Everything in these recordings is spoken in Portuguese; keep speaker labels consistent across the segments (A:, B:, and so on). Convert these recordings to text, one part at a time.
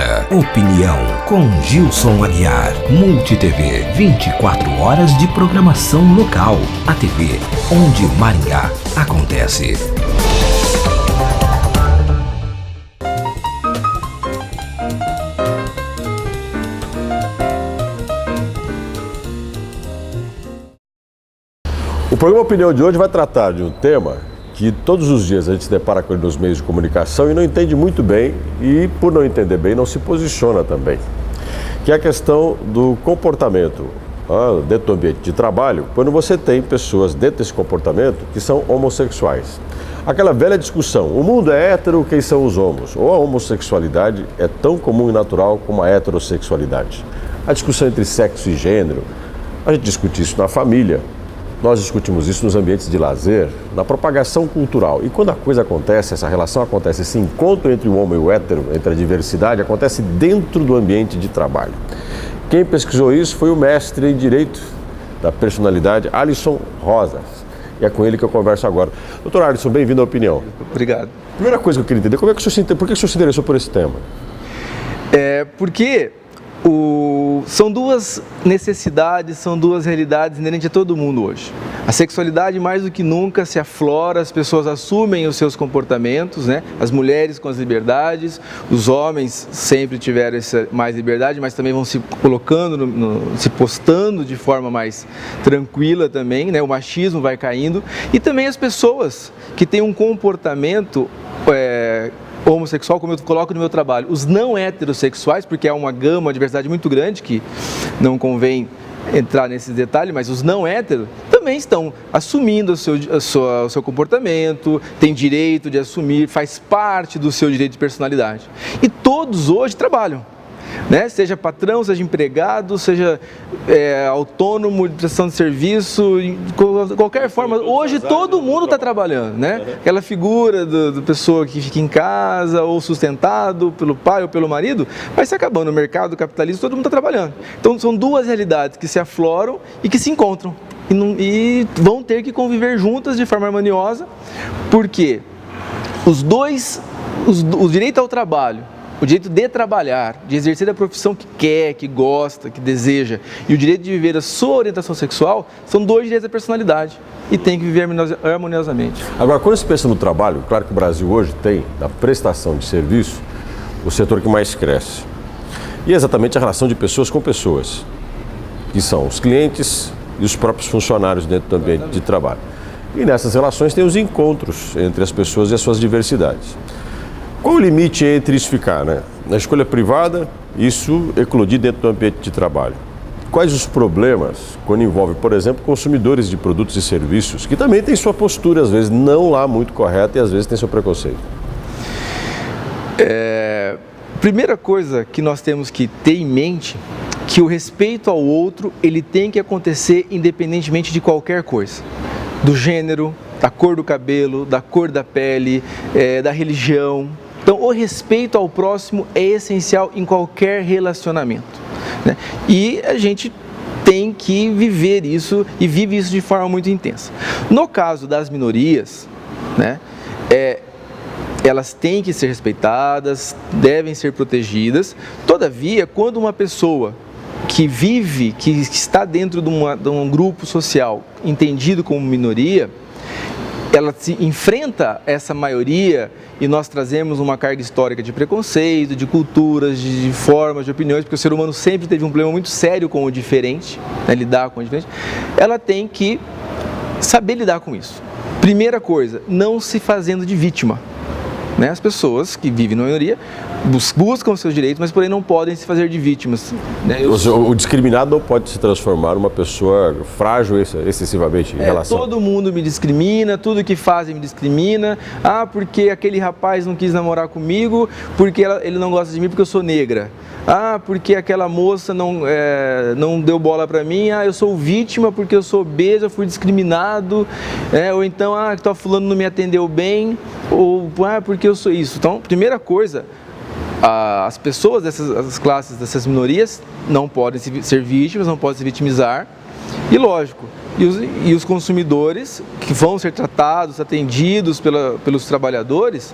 A: agora Opinião com Gilson Aguiar. MultiTV, 24 horas de programação local. A TV onde Maringá acontece.
B: O programa Opinião de hoje vai tratar de um tema que todos os dias a gente se depara com ele nos meios de comunicação e não entende muito bem e, por não entender bem, não se posiciona também. Que é a questão do comportamento dentro do ambiente de trabalho, quando você tem pessoas dentro desse comportamento que são homossexuais. Aquela velha discussão, o mundo é hétero, quem são os homos? Ou a homossexualidade é tão comum e natural como a heterossexualidade? A discussão entre sexo e gênero, a gente discute isso na família. Nós discutimos isso nos ambientes de lazer, na propagação cultural. E quando a coisa acontece, essa relação acontece, esse encontro entre o homem e o hétero, entre a diversidade, acontece dentro do ambiente de trabalho. Quem pesquisou isso foi o mestre em Direito da Personalidade, Alisson Rosas. E é com ele que eu converso agora. Doutor Alisson, bem-vindo à Opinião.
C: Obrigado.
B: Primeira coisa que eu queria entender, por que o senhor se interessou por esse tema?
C: Porque são duas necessidades, são duas realidades inerentes a todo mundo hoje. A sexualidade mais do que nunca se aflora, as pessoas assumem os seus comportamentos, né? As mulheres com as liberdades, os homens sempre tiveram mais liberdade, mas também vão se colocando, se postando de forma mais tranquila também, né? O machismo vai caindo e também as pessoas que têm um comportamento homossexual, como eu coloco no meu trabalho, os não heterossexuais, porque há uma gama, uma diversidade muito grande que não convém entrar nesses detalhes, mas os não héteros também estão assumindo o seu comportamento, tem direito de assumir, faz parte do seu direito de personalidade. E todos hoje trabalham, né? Seja patrão, seja empregado, seja autônomo de prestação de serviço, de qualquer forma. Hoje todo mundo está trabalhando, né? Aquela figura da pessoa que fica em casa ou sustentado pelo pai ou pelo marido, vai se acabando. No mercado capitalista todo mundo está trabalhando. Então são duas realidades que se afloram e que se encontram e vão ter que conviver juntas de forma harmoniosa, porque o direito ao trabalho, o direito de trabalhar, de exercer a profissão que quer, que gosta, que deseja, e o direito de viver a sua orientação sexual, são dois direitos da personalidade e tem que viver harmoniosamente.
B: Agora, quando se pensa no trabalho, claro que o Brasil hoje tem, da prestação de serviço, o setor que mais cresce. E é exatamente a relação de pessoas com pessoas, que são os clientes e os próprios funcionários dentro do ambiente de trabalho. E nessas relações tem os encontros entre as pessoas e as suas diversidades. Qual o limite entre isso ficar, né? Na escolha privada, isso eclodir dentro do ambiente de trabalho? Quais os problemas quando envolve, por exemplo, consumidores de produtos e serviços, que também têm sua postura, às vezes, não lá muito correta e às vezes tem seu preconceito?
C: Primeira coisa que nós temos que ter em mente, que o respeito ao outro, ele tem que acontecer independentemente de qualquer coisa. Do gênero, da cor do cabelo, da cor da pele, da religião. Então, o respeito ao próximo é essencial em qualquer relacionamento, né? E a gente tem que viver isso e vive isso de forma muito intensa. No caso das minorias, né, elas têm que ser respeitadas, devem ser protegidas. Todavia, quando uma pessoa que vive, que está dentro de um grupo social entendido como minoria, ela se enfrenta essa maioria e nós trazemos uma carga histórica de preconceito, de culturas, de formas, de opiniões, porque o ser humano sempre teve um problema muito sério com o diferente, né, lidar com o diferente. Ela tem que saber lidar com isso. Primeira coisa, não se fazendo de vítima, né? As pessoas que vivem na minoria buscam os seus direitos, mas porém não podem se fazer de vítimas, né?
B: O discriminado não pode se transformar numa pessoa frágil excessivamente em relação...
C: Todo mundo me discrimina, tudo que fazem me discrimina. Porque aquele rapaz não quis namorar comigo, porque ele não gosta de mim porque eu sou negra. Porque aquela moça não deu bola pra mim. Eu sou vítima porque eu sou obesa, eu fui discriminado. Ou então, fulano não me atendeu bem, ou porque eu sou isso. Então, primeira coisa, as pessoas dessas classes, dessas minorias, não podem ser vítimas, não podem se vitimizar. E lógico, e os consumidores que vão ser tratados, atendidos pelos trabalhadores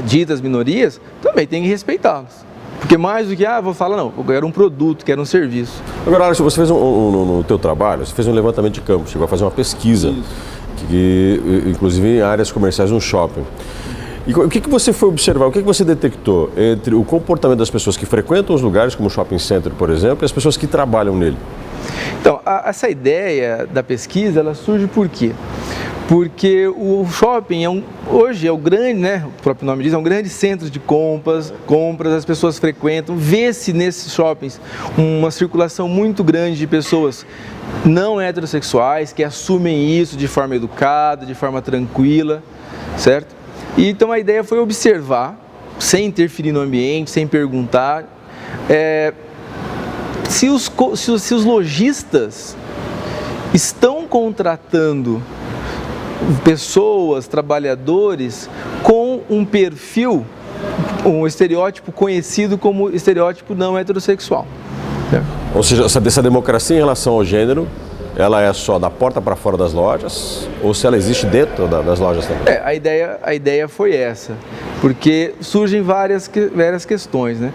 C: ditas minorias, também tem que respeitá-los. Porque mais do que, vou falar, não, eu quero um produto, quero um serviço.
B: Agora, Alex, você fez no teu trabalho, você fez um levantamento de campo, chegou a fazer uma pesquisa, inclusive em áreas comerciais no shopping. E o que você foi observar, o que você detectou entre o comportamento das pessoas que frequentam os lugares, como o shopping center, por exemplo, e as pessoas que trabalham nele?
C: Então, essa ideia da pesquisa, ela surge por quê? Porque o shopping hoje é o grande, né, o próprio nome diz, é um grande centro de compras, as pessoas frequentam, vê-se nesses shoppings uma circulação muito grande de pessoas não heterossexuais que assumem isso de forma educada, de forma tranquila, certo? E então a ideia foi observar, sem interferir no ambiente, sem perguntar, se os lojistas estão contratando pessoas, trabalhadores com um perfil, um estereótipo conhecido como estereótipo não heterossexual.
B: Ou seja, essa democracia em relação ao gênero, ela é só da porta para fora das lojas ou se ela existe dentro das lojas também?
C: A ideia foi essa, porque surgem várias questões, né?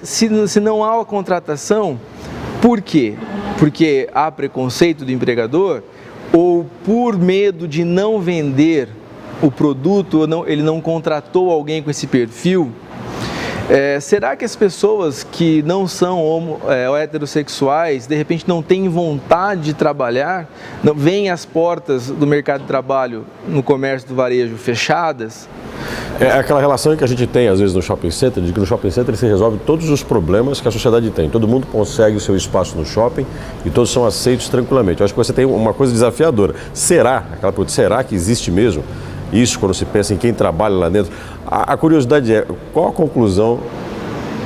C: Se não há a contratação, por quê? Porque há preconceito do empregador, ou por medo de não vender o produto, ele não contratou alguém com esse perfil. Será que as pessoas que não são heterossexuais, de repente não têm vontade de trabalhar, veem as portas do mercado de trabalho no comércio do varejo fechadas?
B: É aquela relação que a gente tem às vezes no shopping center, de que no shopping center se resolve todos os problemas que a sociedade tem. Todo mundo consegue o seu espaço no shopping e todos são aceitos tranquilamente. Eu acho que você tem uma coisa desafiadora. Será que existe mesmo isso quando se pensa em quem trabalha lá dentro? A curiosidade é, qual a conclusão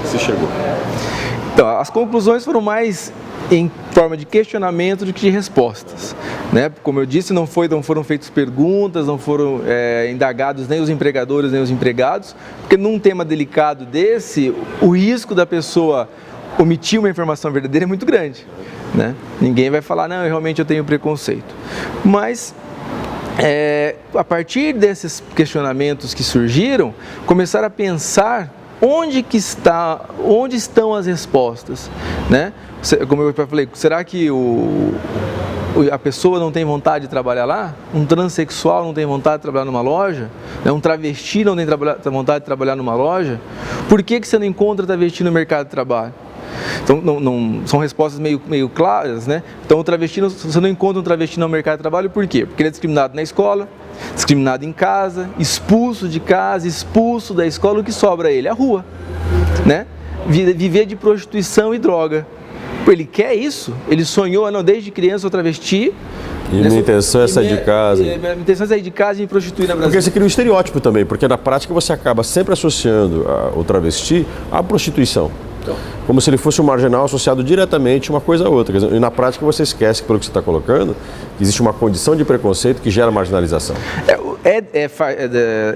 B: se chegou?
C: Então, as conclusões foram mais em forma de questionamento do que de respostas, né? Como eu disse, não foram feitas perguntas, não foram indagados nem os empregadores nem os empregados, porque num tema delicado desse, o risco da pessoa omitir uma informação verdadeira é muito grande, né? Ninguém vai falar, não, realmente eu tenho preconceito. Mas a partir desses questionamentos que surgiram, começaram a pensar onde estão as respostas, né? Como eu falei, será que a pessoa não tem vontade de trabalhar lá? Um transexual não tem vontade de trabalhar numa loja? Um travesti não tem vontade de trabalhar numa loja? Por que você não encontra travesti no mercado de trabalho? Então, são respostas meio claras, né? Então, você não encontra um travesti no mercado de trabalho, por quê? Porque ele é discriminado na escola, discriminado em casa, expulso de casa, expulso da escola, o que sobra a ele? A rua, né? Viver de prostituição e droga. Ele quer isso? Ele sonhou, desde criança sou travesti.
B: E minha intenção é sair de casa.
C: Minha intenção é sair de casa e me prostituir na Brasil.
B: Porque você cria um estereótipo também, porque na prática você acaba sempre associando o travesti à prostituição. Como se ele fosse um marginal associado diretamente uma coisa a outra. E na prática você esquece, pelo que você está colocando, que existe uma condição de preconceito que gera marginalização.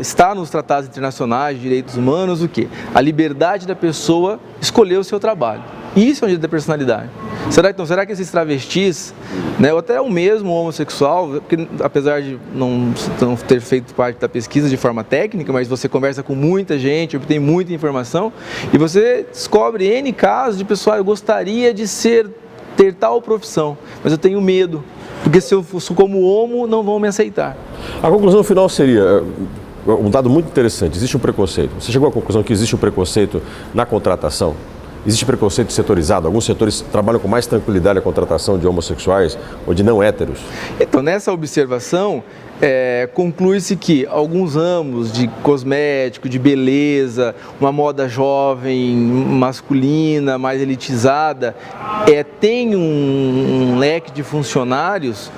B: Está nos tratados internacionais de direitos humanos o quê? A liberdade da pessoa escolher o seu trabalho. Isso é um jeito da personalidade. Será que esses travestis, né, ou até o mesmo homossexual, porque, apesar de não ter feito parte da pesquisa de forma técnica, mas você conversa com muita gente, obtém muita informação, e você descobre N casos de pessoal, eu gostaria de ter tal profissão, mas eu tenho medo, porque se eu fosse como homo, não vão me aceitar. A conclusão final seria um dado muito interessante, existe um preconceito. Você chegou à conclusão que existe um preconceito na contratação? Existe preconceito setorizado? Alguns setores trabalham com mais tranquilidade a contratação de homossexuais ou de não héteros?
C: Então, nessa observação, conclui-se que alguns ramos de cosmético, de beleza, uma moda jovem, masculina, mais elitizada, tem um leque de funcionários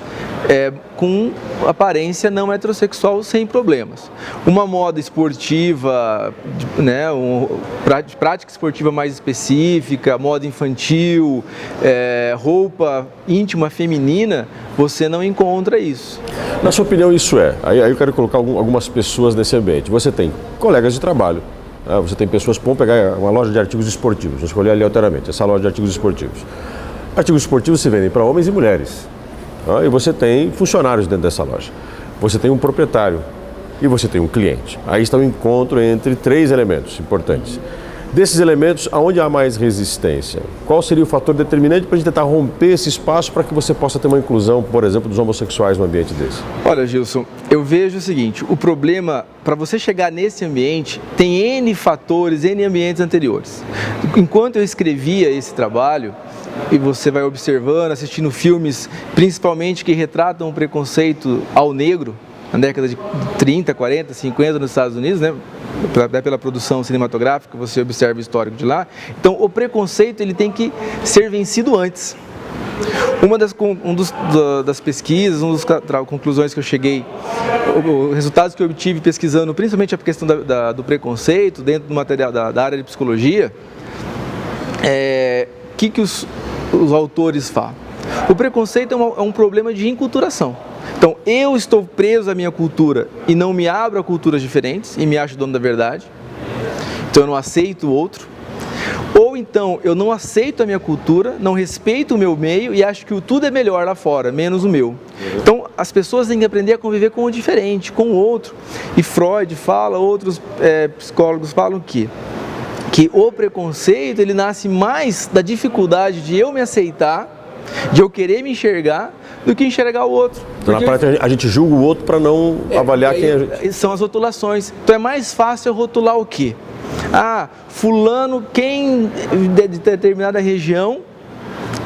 C: com aparência não heterossexual sem problemas. Uma moda esportiva, né, prática esportiva mais específica, moda infantil, roupa íntima feminina, você não encontra isso.
B: Na sua opinião, isso aí eu quero colocar algumas pessoas nesse ambiente. Você tem colegas de trabalho, né? Você tem pessoas que vão pegar uma loja de artigos esportivos, vou escolher aleatoriamente essa loja de artigos esportivos. Artigos esportivos se vendem para homens e mulheres. E você tem funcionários dentro dessa loja. Você tem um proprietário. e você tem um cliente. Aí está o encontro entre 3 elementos importantes. Desses elementos, aonde há mais resistência? Qual seria o fator determinante para a gente tentar romper esse espaço para que você possa ter uma inclusão, por exemplo, dos homossexuais no ambiente desse?
C: Olha, Gilson, eu vejo o seguinte, o problema, para você chegar nesse ambiente, tem N fatores, N ambientes anteriores. Enquanto eu escrevia esse trabalho, e você vai observando, assistindo filmes, principalmente que retratam o preconceito ao negro, na década de 30, 40, 50 nos Estados Unidos, né? Pela produção cinematográfica, você observa o histórico de lá. Então, o preconceito ele tem que ser vencido antes. Das pesquisas, uma das conclusões que eu cheguei, os resultados que eu obtive pesquisando, principalmente a questão do preconceito dentro do material da área de psicologia, que os autores falam? O preconceito é um problema de enculturação. Então, eu estou preso à minha cultura e não me abro a culturas diferentes e me acho dono da verdade. Então, eu não aceito o outro. Ou então, eu não aceito a minha cultura, não respeito o meu meio e acho que tudo é melhor lá fora, menos o meu. Então, as pessoas têm que aprender a conviver com o diferente, com o outro. E Freud fala, outros psicólogos falam que o preconceito, ele nasce mais da dificuldade de eu me aceitar, de eu querer me enxergar, do que enxergar o outro.
B: Então, na prática, a gente julga o outro para não avaliar quem é a gente.
C: São as rotulações. Então, é mais fácil eu rotular o quê? Fulano, quem de determinada região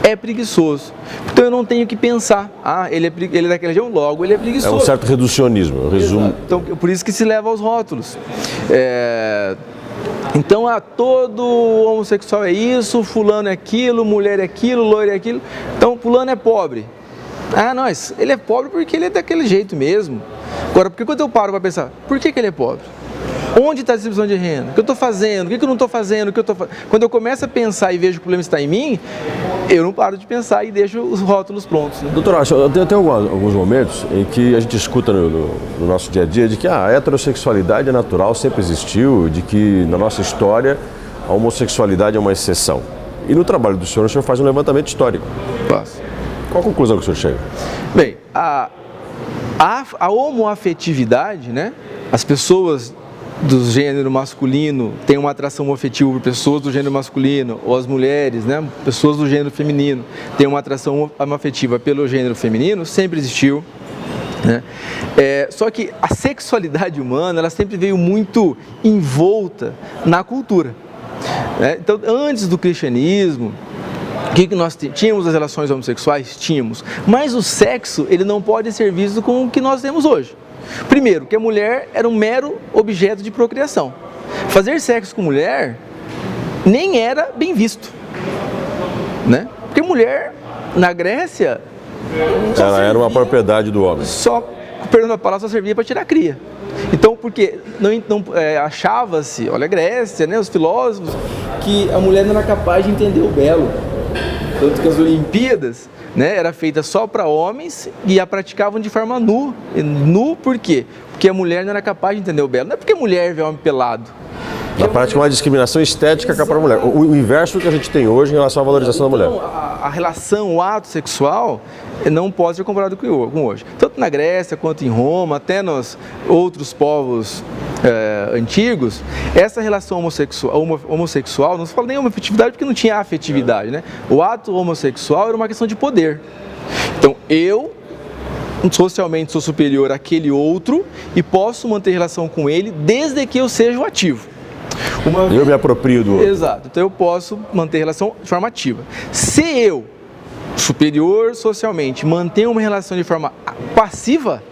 C: é preguiçoso. Então, eu não tenho que pensar. Ele é daquela região, logo ele é preguiçoso.
B: É um certo reducionismo, eu resumo.
C: Exato. Então, por isso que se leva aos rótulos. Então, todo homossexual é isso, fulano é aquilo, mulher é aquilo, loiro é aquilo. Então, fulano é pobre. Ele é pobre porque ele é daquele jeito mesmo. Agora, porque quando eu paro para pensar, por que ele é pobre? Onde está a distribuição de renda? O que eu estou fazendo? O que eu não estou fazendo? Quando eu começo a pensar e vejo que o problema está em mim, eu não paro de pensar e deixo os rótulos prontos. Né?
B: Doutor, tem alguns momentos em que a gente escuta no nosso dia a dia de que a heterossexualidade é natural, sempre existiu, de que na nossa história a homossexualidade é uma exceção. E no trabalho do senhor, o senhor faz um levantamento histórico.
C: Faço.
B: Qual a conclusão que o senhor chega?
C: Bem, a homoafetividade, né? As pessoas do gênero masculino têm uma atração afetiva por pessoas do gênero masculino, ou as mulheres, né? Pessoas do gênero feminino têm uma atração afetiva pelo gênero feminino, sempre existiu. Né? Só que a sexualidade humana, ela sempre veio muito envolta na cultura. Né? Então, antes do cristianismo, o que nós tínhamos as relações homossexuais? Tínhamos. Mas o sexo, ele não pode ser visto com o que nós temos hoje. Primeiro, que a mulher era um mero objeto de procriação. Fazer sexo com mulher nem era bem visto. Né? Porque mulher, na Grécia...
B: Ela era uma propriedade do homem.
C: Só, perdão a palavra, só servia para tirar cria. Então, porque achava-se, olha a Grécia, né, os filósofos, que a mulher não era capaz de entender o belo. Tanto que as Olimpíadas, né, era feita só para homens e a praticavam de forma nu. Nu por quê? Porque a mulher não era capaz de entender o belo. Não é porque mulher vê homem pelado.
B: Na prática, uma discriminação estética para a mulher. O inverso do que a gente tem hoje em relação à valorização da mulher.
C: A relação, o ato sexual não pode ser comparado com hoje. Tanto na Grécia quanto em Roma, até nos outros povos antigos, essa relação homossexual, não se fala nem homoafetividade porque não tinha afetividade, né? O ato homossexual era uma questão de poder. Então, eu socialmente sou superior àquele outro e posso manter relação com ele desde que eu seja o ativo.
B: Eu me aproprio do outro.
C: Exato, então eu posso manter relação de forma ativa. Se eu, superior socialmente, mantenho uma relação de forma passiva,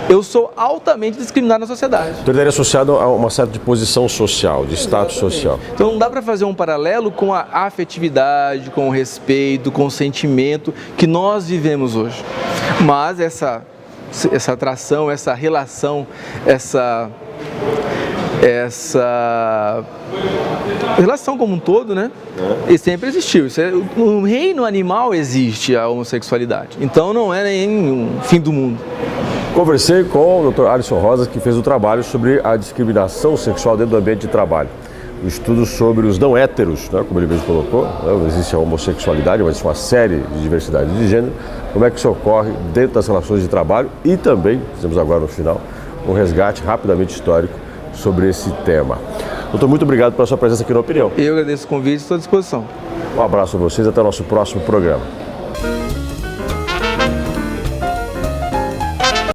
C: eu sou altamente discriminado na sociedade.
B: Então ele estaria associado a uma certa posição social, de status social.
C: Então não dá para fazer um paralelo com a afetividade, com o respeito, com o sentimento que nós vivemos hoje. Mas essa atração, essa relação, essa relação como um todo, né? E sempre existiu. No reino animal existe a homossexualidade. Então não é nem um fim do mundo.
B: Conversei com o Dr. Alisson Rosa, que fez o trabalho sobre a discriminação sexual dentro do ambiente de trabalho. Um estudo sobre os não héteros, né, como ele mesmo colocou, né, não existe a homossexualidade, mas uma série de diversidade de gênero. Como é que isso ocorre dentro das relações de trabalho e também, fizemos agora no final, um resgate rapidamente histórico sobre esse tema. Doutor, muito obrigado pela sua presença aqui no Opinião.
C: Eu agradeço o convite e estou à disposição.
B: Um abraço a vocês, até o nosso próximo programa.